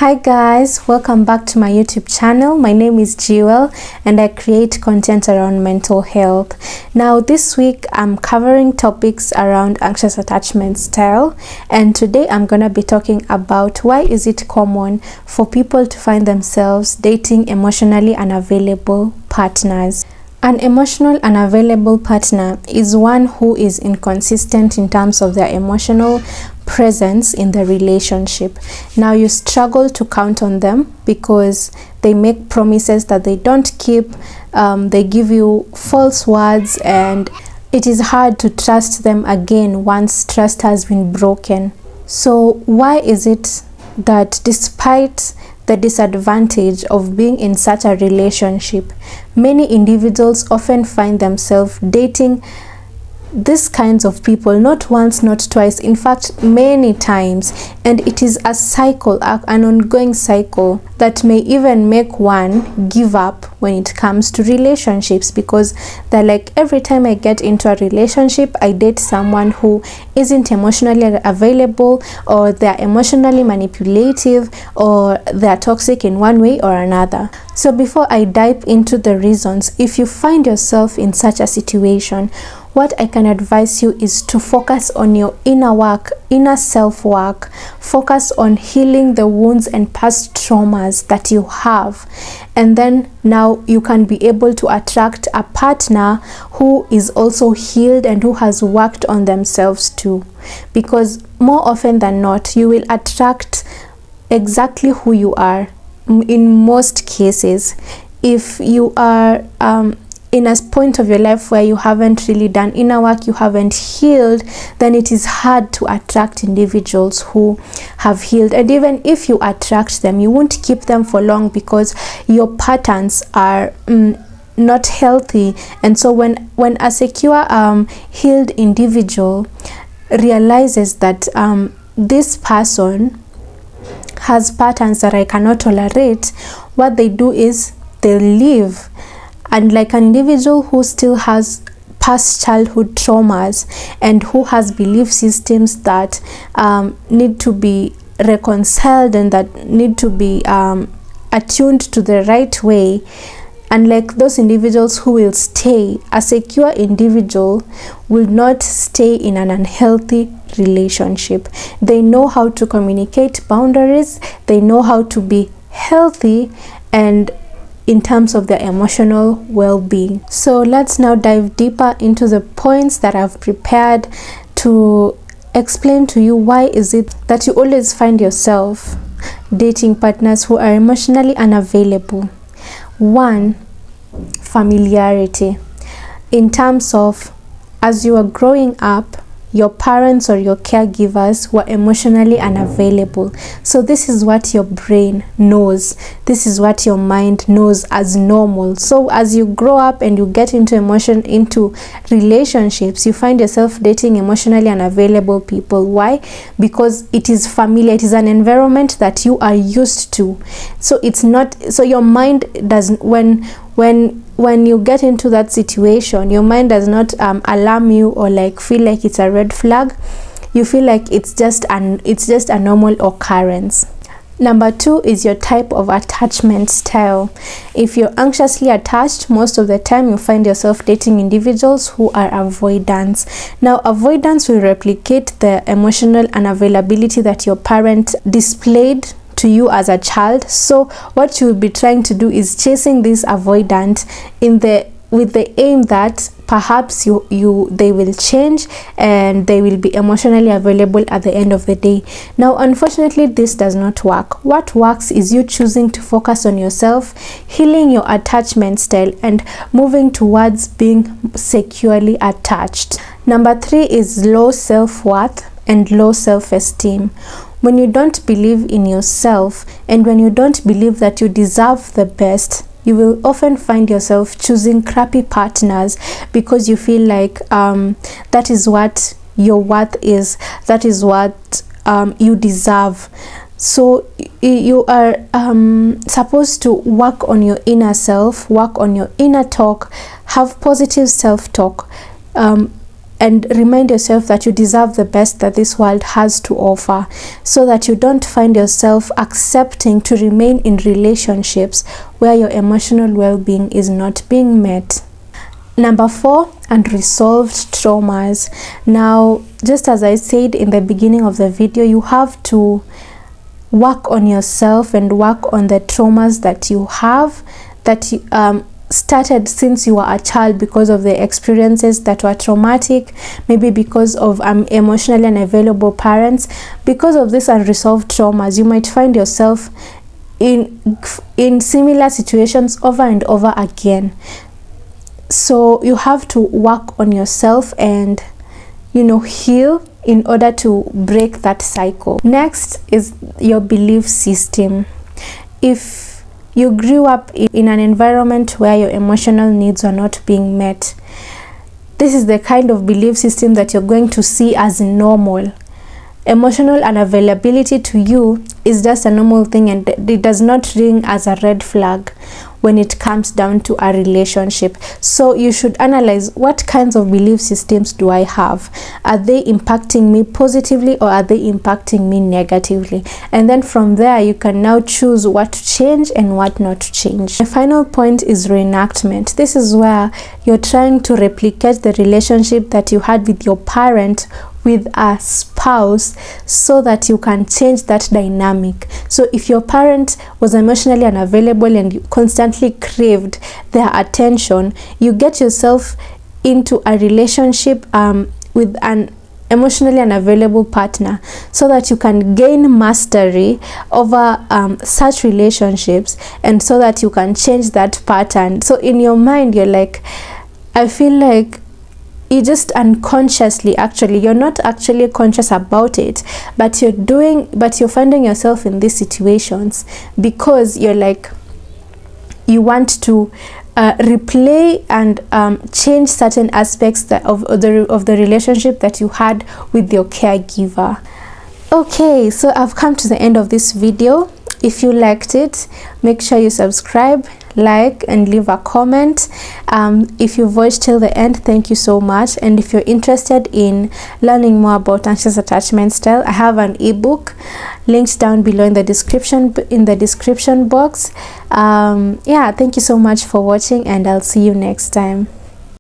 Hi guys, welcome back to my YouTube channel. My name is Jewel and I create content around mental health. Now this week I'm covering topics around anxious attachment style, and today I'm gonna be talking about why is it common for people to find themselves dating emotionally unavailable partners. An emotional unavailable partner is one who is inconsistent in terms of their emotional presence in the relationship. Now you struggle to count on them because they make promises that they don't keep, they give you false words, and it is hard to trust them again once trust has been broken. So why is it that despite the disadvantage of being in such a relationship, many individuals often find themselves dating these kinds of people, not once, not twice, in fact many times, and it is a cycle, an ongoing cycle that may even make one give up when it comes to relationships, because they're like, every time I get into a relationship I date someone who isn't emotionally available, or they're emotionally manipulative, or they're toxic in one way or another. So before I dive into the reasons, if you find yourself in such a situation, what I can advise you is to focus on your inner work, inner self-work. Focus on healing the wounds and past traumas that you have. And then now you can be able to attract a partner who is also healed and who has worked on themselves too. Because more often than not, you will attract exactly who you are in most cases. If you are in a point of your life where you haven't really done inner work, you haven't healed, then it is hard to attract individuals who have healed. And even if you attract them, you won't keep them for long because your patterns are not healthy. And so when a secure healed individual realizes that this person has patterns that I cannot tolerate, what they do is they leave. And like an individual who still has past childhood traumas and who has belief systems that need to be reconciled and that need to be attuned to the right way, and like those individuals who will stay, a secure individual will not stay in an unhealthy relationship. They know how to communicate boundaries, they know how to be healthy and in terms of their emotional well-being. So let's now dive deeper into the points that I've prepared to explain to you why is it that you always find yourself dating partners who are emotionally unavailable. 1, familiarity. In terms of, as you are growing up, your parents or your caregivers were emotionally unavailable. So this is what your brain knows. This is what your mind knows as normal. So as you grow up and you get into relationships, you find yourself dating emotionally unavailable people. Why? Because it is familiar. It is an environment that you are used to. So it's not, so your mind doesn't, when you get into that situation, your mind does not alarm you or like feel like it's a red flag. You feel like it's just a normal occurrence. Number 2 is your type of attachment style. If you're anxiously attached, most of the time you find yourself dating individuals who are avoidance. Now avoidance will replicate the emotional unavailability that your parent displayed to you as a child. So what you'll be trying to do is chasing this avoidant with the aim that perhaps they will change and they will be emotionally available at the end of the day. Now unfortunately this does not work. What works is you choosing to focus on yourself, healing your attachment style, and moving towards being securely attached. Number 3 is low self-worth and low self-esteem. When you don't believe in yourself and when you don't believe that you deserve the best, you will often find yourself choosing crappy partners because you feel like that is what your worth is, that is what you deserve. So you are supposed to work on your inner self, work on your inner talk, have positive self-talk, and remind yourself that you deserve the best that this world has to offer, so that you don't find yourself accepting to remain in relationships where your emotional well-being is not being met. Number 4, unresolved traumas. Now, just as I said in the beginning of the video, you have to work on yourself and work on the traumas that you have, that you, started since you were a child because of the experiences that were traumatic, maybe because of emotionally unavailable parents. Because of these unresolved traumas, you might find yourself in similar situations over and over again. So you have to work on yourself and, you know, heal in order to break that cycle. Next is your belief system. If you grew up in an environment where your emotional needs are not being met, this is the kind of belief system that you're going to see as normal. Emotional unavailability to you is just a normal thing, and it does not ring as a red flag when it comes down to a relationship. So you should analyze, what kinds of belief systems do I have? Are they impacting me positively or are they impacting me negatively? And then from there you can now choose what to change and what not to change. The final point is reenactment. This is where you're trying to replicate the relationship that you had with your parent with a spouse, so that you can change that dynamic. So if your parent was emotionally unavailable and you constantly craved their attention, you get yourself into a relationship with an emotionally unavailable partner, so that you can gain mastery over such relationships, and so that you can change that pattern. So in your mind you're like, I feel like you just unconsciously, actually you're not actually conscious about it, but you're finding yourself in these situations because you're like, you want to replay and change certain aspects of the relationship that you had with your caregiver. Okay, so I've come to the end of this video. If you liked it, make sure you subscribe, like, and leave a comment. If you've watched till the end, thank you so much. And if you're interested in learning more about anxious attachment style, I have an ebook linked down below in the description box. Yeah, thank you so much for watching, and I'll see you next time.